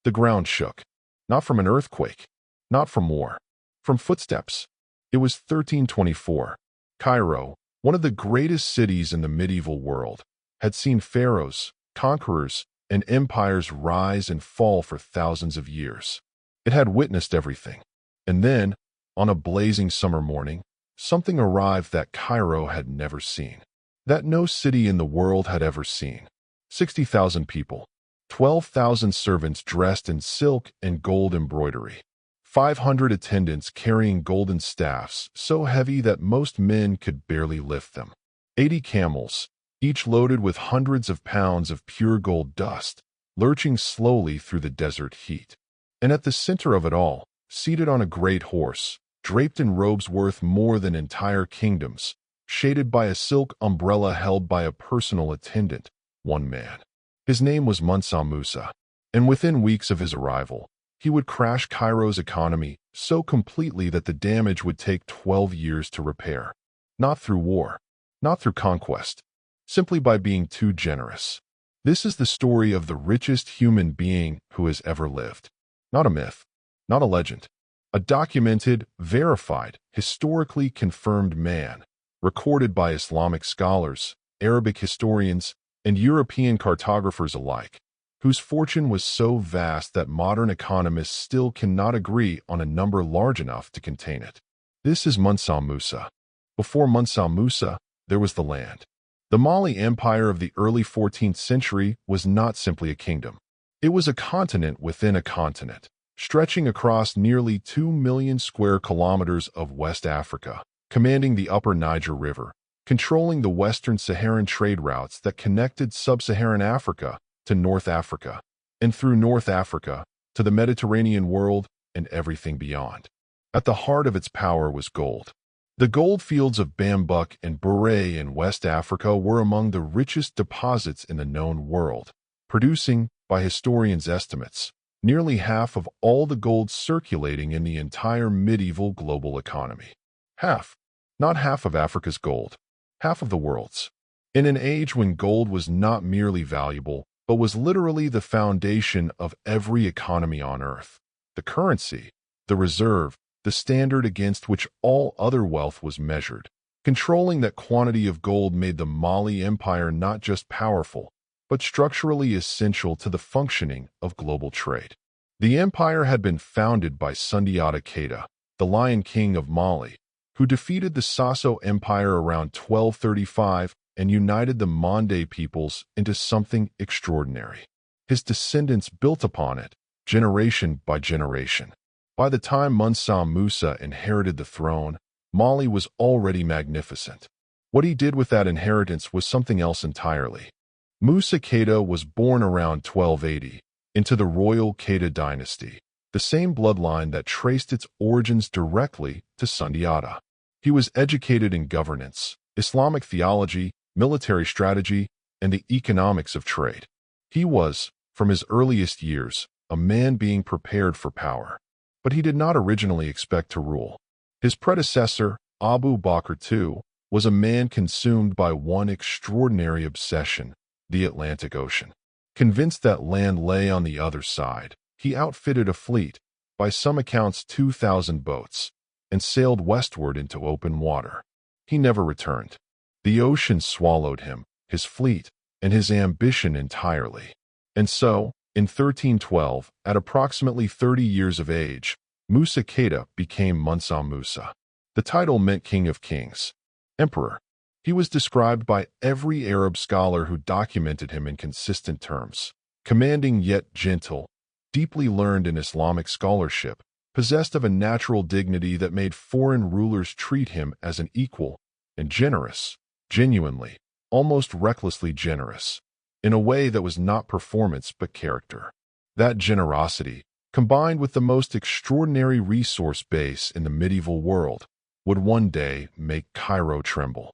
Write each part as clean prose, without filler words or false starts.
The ground shook. Not from an earthquake. Not from war. From footsteps. It was 1324. Cairo, one of the greatest cities in the medieval world, had seen pharaohs, conquerors, and empires rise and fall for thousands of years. It had witnessed everything. And then, on a blazing summer morning, something arrived that Cairo had never seen. That no city in the world had ever seen. 60,000 people. 12,000 servants dressed in silk and gold embroidery. 500 attendants carrying golden staffs so heavy that most men could barely lift them. 80 camels, each loaded with hundreds of pounds of pure gold dust, lurching slowly through the desert heat. And at the center of it all, seated on a great horse, draped in robes worth more than entire kingdoms, shaded by a silk umbrella held by a personal attendant, one man. His name was Mansa Musa, and within weeks of his arrival, he would crash Cairo's economy so completely that the damage would take 12 years to repair. Not through war, not through conquest, simply by being too generous. This is the story of the richest human being who has ever lived. Not a myth, not a legend. A documented, verified, historically confirmed man, recorded by Islamic scholars, Arabic historians, and European cartographers alike, whose fortune was so vast that modern economists still cannot agree on a number large enough to contain it. This is Mansa Musa. Before Mansa Musa, there was the land. The Mali Empire of the early 14th century was not simply a kingdom. It was a continent within a continent, stretching across nearly 2 million square kilometers of West Africa, commanding the upper Niger River, controlling the western Saharan trade routes that connected sub-Saharan Africa to North Africa, and through North Africa to the Mediterranean world and everything beyond. At the heart of its power was gold. The gold fields of Bambuk and Bure in West Africa were among the richest deposits in the known world, producing, by historians' estimates, nearly half of all the gold circulating in the entire medieval global economy. Half. Not half of Africa's gold. Half of the world's. In an age when gold was not merely valuable, but was literally the foundation of every economy on Earth. The currency, the reserve, the standard against which all other wealth was measured. Controlling that quantity of gold made the Mali Empire not just powerful, but structurally essential to the functioning of global trade. The empire had been founded by Sundiata Keita, the Lion King of Mali, who defeated the Sasso Empire around 1235 and united the Mande peoples into something extraordinary. His descendants built upon it, generation by generation. By the time Mansa Musa inherited the throne, Mali was already magnificent. What he did with that inheritance was something else entirely. Musa Keita was born around 1280 into the royal Keita dynasty, the same bloodline that traced its origins directly to Sundiata. He was educated in governance, Islamic theology, military strategy, and the economics of trade. He was, from his earliest years, a man being prepared for power. But he did not originally expect to rule. His predecessor, Abu Bakr II, was a man consumed by one extraordinary obsession, the Atlantic Ocean. Convinced that land lay on the other side, he outfitted a fleet, by some accounts 2,000 boats, and sailed westward into open water. He never returned. The ocean swallowed him, his fleet, and his ambition entirely. And so, in 1312, at approximately 30 years of age, Musa Keita became Mansa Musa. The title meant King of Kings, Emperor. He was described by every Arab scholar who documented him in consistent terms. Commanding yet gentle, deeply learned in Islamic scholarship, possessed of a natural dignity that made foreign rulers treat him as an equal, and generous, genuinely, almost recklessly generous, in a way that was not performance but character. That generosity, combined with the most extraordinary resource base in the medieval world, would one day make Cairo tremble.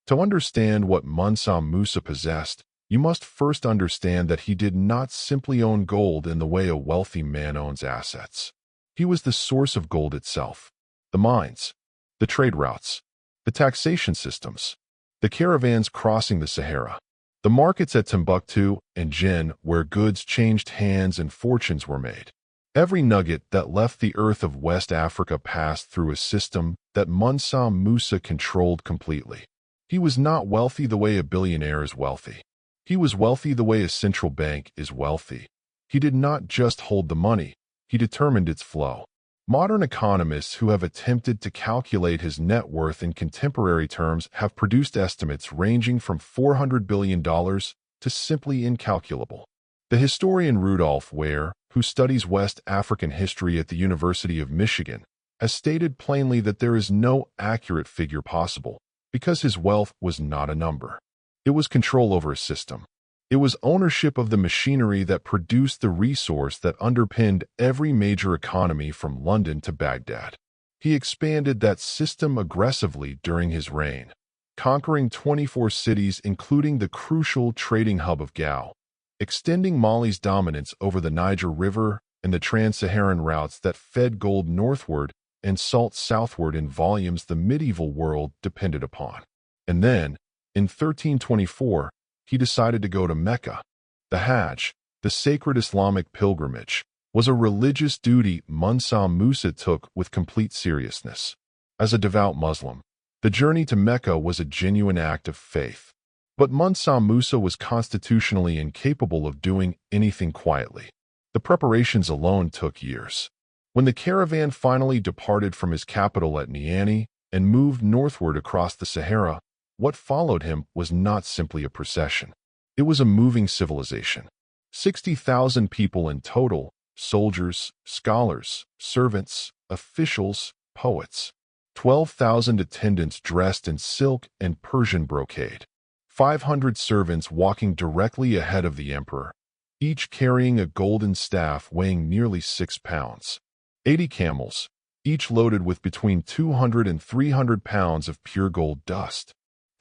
To understand what Mansa Musa possessed, you must first understand that he did not simply own gold in the way a wealthy man owns assets. He was the source of gold itself. The mines, the trade routes, the taxation systems, the caravans crossing the Sahara. The markets at Timbuktu and Jinn, where goods changed hands and fortunes were made. Every nugget that left the earth of West Africa passed through a system that Mansa Musa controlled completely. He was not wealthy the way a billionaire is wealthy. He was wealthy the way a central bank is wealthy. He did not just hold the money, he determined its flow. Modern economists who have attempted to calculate his net worth in contemporary terms have produced estimates ranging from $400 billion to simply incalculable. The historian Rudolf Ware, who studies West African history at the University of Michigan, has stated plainly that there is no accurate figure possible because his wealth was not a number. It was control over a system. It was ownership of the machinery that produced the resource that underpinned every major economy from London to Baghdad. He expanded that system aggressively during his reign, conquering 24 cities including the crucial trading hub of Gao, extending Mali's dominance over the Niger River and the trans-Saharan routes that fed gold northward and salt southward in volumes the medieval world depended upon. And then, in 1324, he decided to go to Mecca. The Hajj, the sacred Islamic pilgrimage, was a religious duty Mansa Musa took with complete seriousness. As a devout Muslim, the journey to Mecca was a genuine act of faith. But Mansa Musa was constitutionally incapable of doing anything quietly. The preparations alone took years. When the caravan finally departed from his capital at Niani and moved northward across the Sahara, what followed him was not simply a procession. It was a moving civilization. 60,000 people in total, soldiers, scholars, servants, officials, poets. 12,000 attendants dressed in silk and Persian brocade. 500 servants walking directly ahead of the emperor, each carrying a golden staff weighing nearly 6 pounds. 80 camels, each loaded with between 200 and 300 pounds of pure gold dust.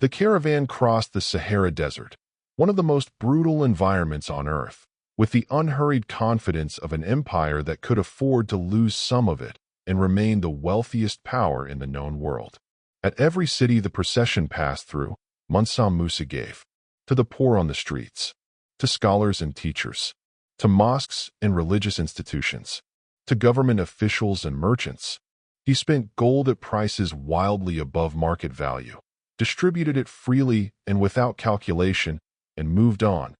The caravan crossed the Sahara Desert, one of the most brutal environments on Earth, with the unhurried confidence of an empire that could afford to lose some of it and remain the wealthiest power in the known world. At every city the procession passed through, Mansa Musa gave, to the poor on the streets, to scholars and teachers, to mosques and religious institutions, to government officials and merchants. He spent gold at prices wildly above market value, distributed it freely and without calculation, and moved on,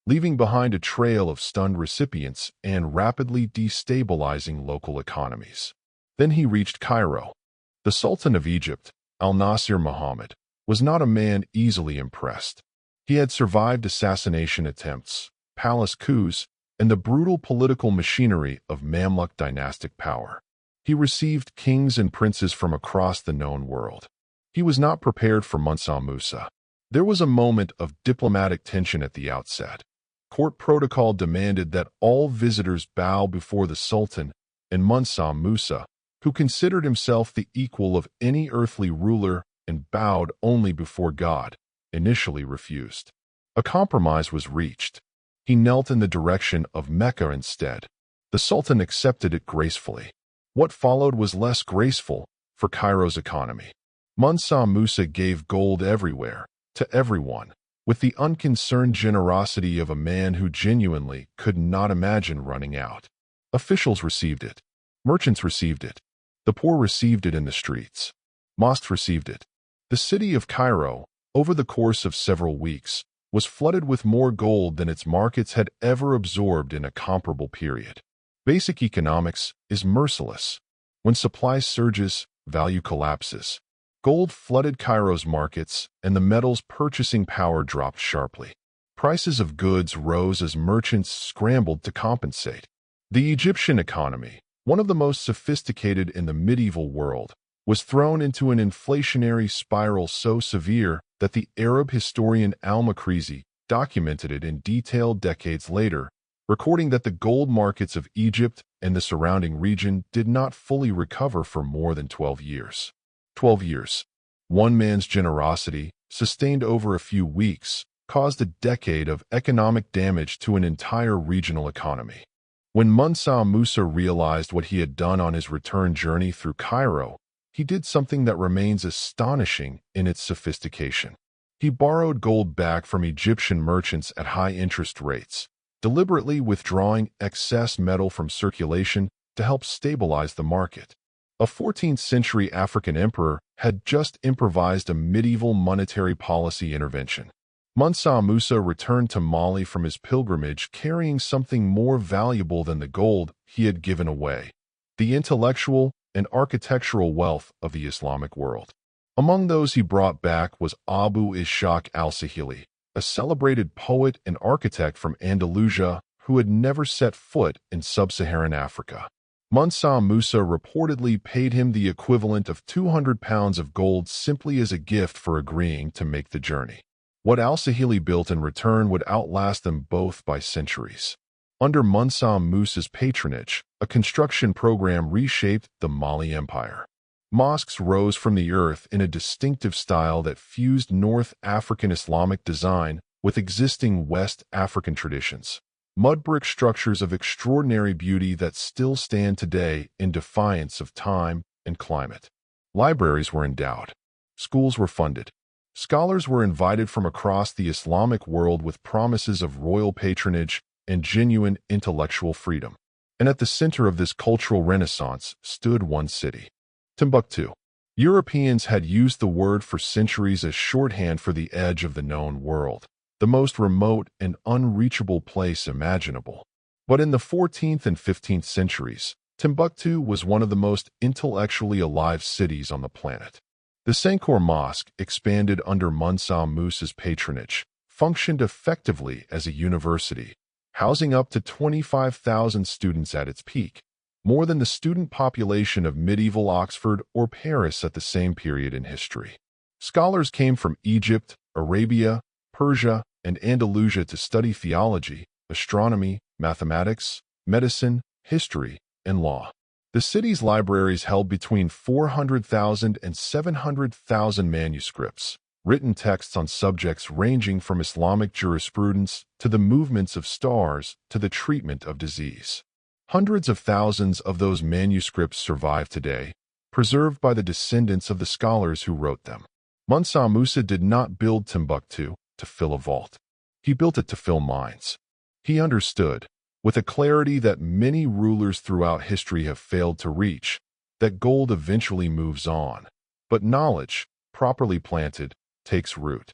leaving behind a trail of stunned recipients and rapidly destabilizing local economies. Then he reached Cairo. The Sultan of Egypt, Al-Nasir Muhammad, was not a man easily impressed. He had survived assassination attempts, palace coups, and the brutal political machinery of Mamluk dynastic power. He received kings and princes from across the known world. He was not prepared for Mansa Musa. There was a moment of diplomatic tension at the outset. Court protocol demanded that all visitors bow before the Sultan, and Mansa Musa, who considered himself the equal of any earthly ruler and bowed only before God, initially refused. A compromise was reached. He knelt in the direction of Mecca instead. The Sultan accepted it gracefully. What followed was less graceful for Cairo's economy. Mansa Musa gave gold everywhere, to everyone, with the unconcerned generosity of a man who genuinely could not imagine running out. Officials received it. Merchants received it. The poor received it in the streets. Mosques received it. The city of Cairo, over the course of several weeks, was flooded with more gold than its markets had ever absorbed in a comparable period. Basic economics is merciless. When supply surges, value collapses. Gold flooded Cairo's markets, and the metal's purchasing power dropped sharply. Prices of goods rose as merchants scrambled to compensate. The Egyptian economy, one of the most sophisticated in the medieval world, was thrown into an inflationary spiral so severe that the Arab historian al-Makrizi documented it in detail decades later, recording that the gold markets of Egypt and the surrounding region did not fully recover for more than 12 years. 12 years. One man's generosity, sustained over a few weeks, caused a decade of economic damage to an entire regional economy. When Mansa Musa realized what he had done on his return journey through Cairo, he did something that remains astonishing in its sophistication. He borrowed gold back from Egyptian merchants at high interest rates, deliberately withdrawing excess metal from circulation to help stabilize the market. A 14th-century African emperor had just improvised a medieval monetary policy intervention. Mansa Musa returned to Mali from his pilgrimage carrying something more valuable than the gold he had given away: the intellectual and architectural wealth of the Islamic world. Among those he brought back was Abu Ishaq al-Sahili, a celebrated poet and architect from Andalusia who had never set foot in sub-Saharan Africa. Mansa Musa reportedly paid him the equivalent of 200 pounds of gold simply as a gift for agreeing to make the journey. What al-Sahili built in return would outlast them both by centuries. Under Mansa Musa's patronage, a construction program reshaped the Mali Empire. Mosques rose from the earth in a distinctive style that fused North African Islamic design with existing West African traditions. Mud brick structures of extraordinary beauty that still stand today in defiance of time and climate. Libraries were endowed. Schools were funded. Scholars were invited from across the Islamic world with promises of royal patronage and genuine intellectual freedom. And at the center of this cultural renaissance stood one city: Timbuktu. Europeans had used the word for centuries as shorthand for the edge of the known world, the most remote and unreachable place imaginable. But in the 14th and 15th centuries, Timbuktu was one of the most intellectually alive cities on the planet. The Sankor Mosque, expanded under Mansa Musa's patronage, functioned effectively as a university, housing up to 25,000 students at its peak, more than the student population of medieval Oxford or Paris at the same period in history. Scholars came from Egypt, Arabia, Persia, and Andalusia to study theology, astronomy, mathematics, medicine, history, and law. The city's libraries held between 400,000 and 700,000 manuscripts, written texts on subjects ranging from Islamic jurisprudence to the movements of stars to the treatment of disease. Hundreds of thousands of those manuscripts survive today, preserved by the descendants of the scholars who wrote them. Mansa Musa did not build Timbuktu to fill a vault. He built it to fill minds. He understood, with a clarity that many rulers throughout history have failed to reach, that gold eventually moves on, but knowledge, properly planted, takes root.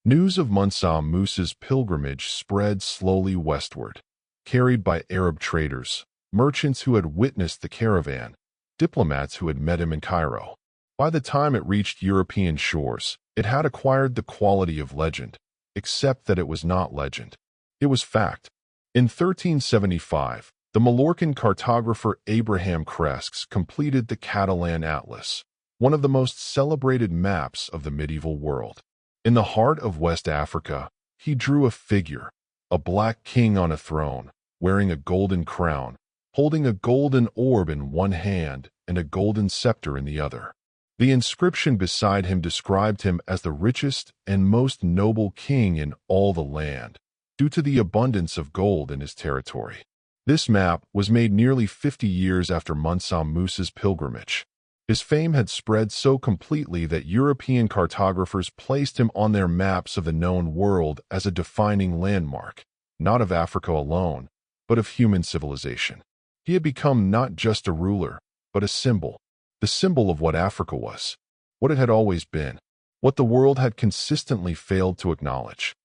News of Mansa Musa's pilgrimage spread slowly westward, carried by Arab traders, merchants who had witnessed the caravan, diplomats who had met him in Cairo. By the time it reached European shores, it had acquired the quality of legend, except that it was not legend. It was fact. In 1375, the Mallorcan cartographer Abraham Cresques completed the Catalan Atlas, one of the most celebrated maps of the medieval world. In the heart of West Africa, he drew a figure, a black king on a throne, wearing a golden crown, holding a golden orb in one hand and a golden scepter in the other. The inscription beside him described him as the richest and most noble king in all the land, due to the abundance of gold in his territory. This map was made nearly 50 years after Mansa Musa's pilgrimage. His fame had spread so completely that European cartographers placed him on their maps of the known world as a defining landmark, not of Africa alone, but of human civilization. He had become not just a ruler, but a symbol, the symbol of what Africa was, what it had always been, what the world had consistently failed to acknowledge.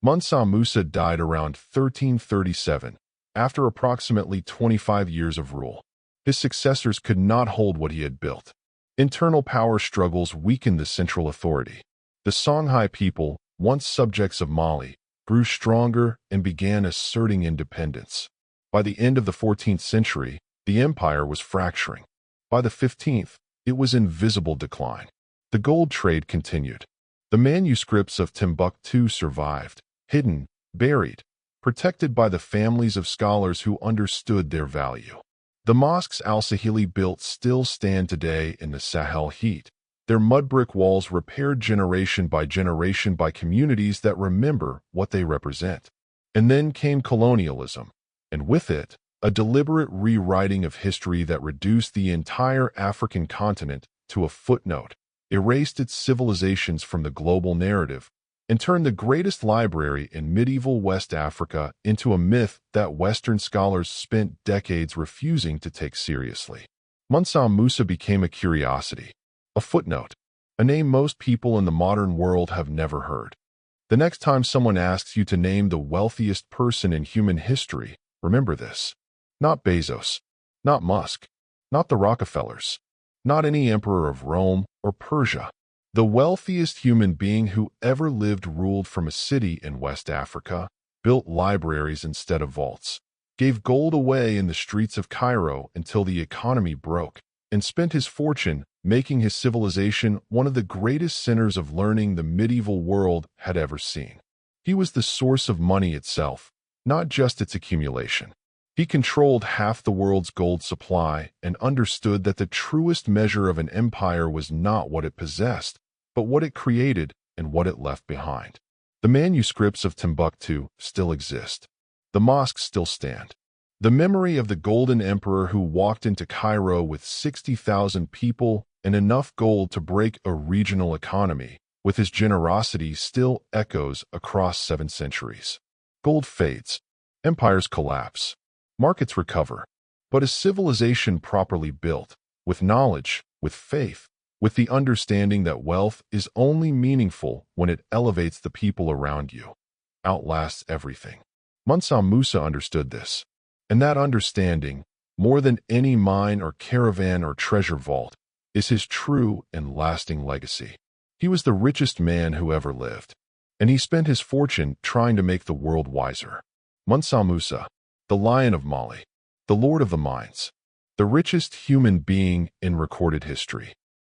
Mansa Musa died around 1337, after approximately 25 years of rule. His successors could not hold what he had built. Internal power struggles weakened the central authority. The Songhai people, once subjects of Mali, grew stronger and began asserting independence. By the end of the 14th century, the empire was fracturing. By the 15th, it was in visible decline. The gold trade continued. The manuscripts of Timbuktu survived, hidden, buried, protected by the families of scholars who understood their value. The mosques al-Sahili built still stand today in the Sahel heat, their mud brick walls repaired generation by communities that remember what they represent. And then came colonialism, and with it, a deliberate rewriting of history that reduced the entire African continent to a footnote, erased its civilizations from the global narrative, and turned the greatest library in medieval West Africa into a myth that Western scholars spent decades refusing to take seriously. Mansa Musa became a curiosity, a footnote, a name most people in the modern world have never heard. The next time someone asks you to name the wealthiest person in human history, remember this. Not Bezos, not Musk, not the Rockefellers, not any emperor of Rome or Persia. The wealthiest human being who ever lived ruled from a city in West Africa, built libraries instead of vaults, gave gold away in the streets of Cairo until the economy broke, and spent his fortune making his civilization one of the greatest centers of learning the medieval world had ever seen. He was the source of money itself, not just its accumulation. He controlled half the world's gold supply and understood that the truest measure of an empire was not what it possessed, but what it created and what it left behind. The manuscripts of Timbuktu still exist. The mosques still stand. The memory of the Golden Emperor who walked into Cairo with 60,000 people and enough gold to break a regional economy, with his generosity still echoes across 7 centuries. Gold fades. Empires collapse. Markets recover. But a civilization properly built, with knowledge, with faith, with the understanding that wealth is only meaningful when it elevates the people around you, outlasts everything. Mansa Musa understood this. And that understanding, more than any mine or caravan or treasure vault, is his true and lasting legacy. He was the richest man who ever lived, and he spent his fortune trying to make the world wiser. Mansa Musa, the Lion of Mali, the Lord of the Mines, the richest human being in recorded history.